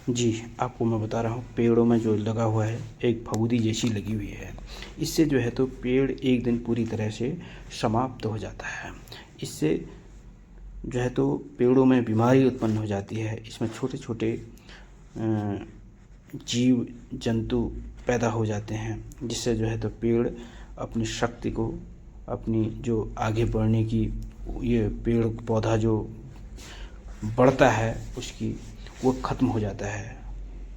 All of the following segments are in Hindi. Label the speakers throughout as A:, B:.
A: जी, आपको मैं बता रहा हूँ, पेड़ों में जो लगा हुआ है एक फफूंदी जैसी लगी हुई है। इससे जो है तो पेड़ एक दिन पूरी तरह से समाप्त हो जाता है। इससे जो है तो पेड़ों में बीमारी उत्पन्न हो जाती है। इसमें छोटे-छोटे जीव जंतु पैदा हो जाते हैं, जिससे जो है तो पेड़ अपनी शक्ति को, अपनी जो आगे बढ़ने की, ये पेड़ पौधा जो बढ़ता है उसकी, वो ख़त्म हो जाता है।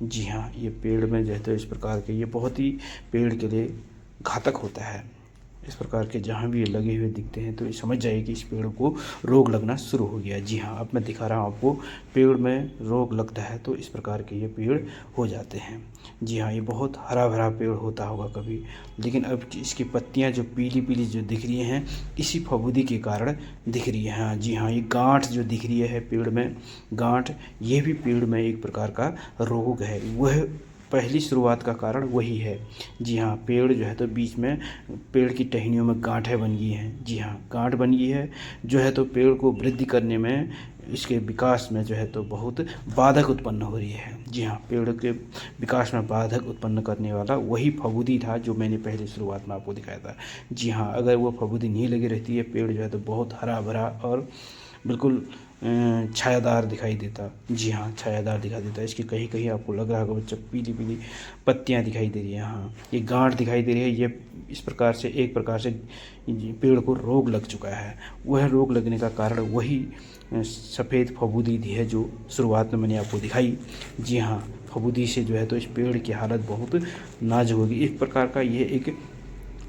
A: जी हाँ, ये पेड़ में जो है तो इस प्रकार के, ये बहुत ही पेड़ के लिए घातक होता है। इस प्रकार के जहाँ भी ये लगे हुए दिखते हैं तो ये समझ जाइए कि इस पेड़ को रोग लगना शुरू हो गया। जी हाँ, अब मैं दिखा रहा हूँ आपको, पेड़ में रोग लगता है तो इस प्रकार के ये पेड़ हो जाते हैं। जी हाँ, ये बहुत हरा भरा पेड़ होता होगा कभी, लेकिन अब इसकी पत्तियाँ जो पीली पीली जो दिख रही हैं, इसी फफूंदी के कारण दिख रही है। हाँ जी हाँ, ये गांठ जो दिख रही है पेड़ में, गांठ, ये भी पेड़ में एक प्रकार का रोग है। वह पहली शुरुआत का कारण वही है। जी हाँ, पेड़ जो है तो बीच में पेड़ की टहनियों में गांठें बन गई हैं। जी हाँ, गांठ बन गई है जो है तो पेड़ को वृद्धि करने में, इसके विकास में जो है तो बहुत बाधक उत्पन्न हो रही है। जी हाँ, पेड़ के विकास में बाधक उत्पन्न करने वाला वही फफूंदी था जो मैंने पहले शुरुआत में आपको दिखाया था। जी हाँ, अगर वो फफूंदी नहीं लगी रहती है, पेड़ जो है तो बहुत हरा भरा और बिल्कुल छायादार दिखाई देता। जी हाँ, छायादार दिखाई देता है। इसकी कहीं कहीं आपको लग रहा होगा बच्चा, पीली पीली पत्तियाँ दिखाई दे रही हैं। हाँ, ये गांठ दिखाई दे रही है। ये इस प्रकार से, एक प्रकार से पेड़ को रोग लग चुका है। वह रोग लगने का कारण वही सफ़ेद फफूंदी थी है जो शुरुआत में मैंने आपको दिखाई। जी हाँ, फफूंदी से जो है तो इस पेड़ की हालत बहुत नाजुक होगी। एक प्रकार का ये एक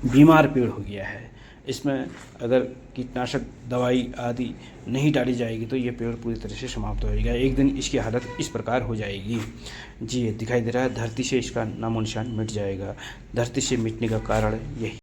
A: बीमार पेड़ हो गया है। इसमें अगर कीटनाशक दवाई आदि नहीं डाली जाएगी तो ये पेड़ पूरी तरह से समाप्त हो जाएगा। एक दिन इसकी हालत इस प्रकार हो जाएगी। जी, ये दिखाई दे रहा है, धरती से इसका नामो निशान मिट जाएगा। धरती से मिटने का कारण यही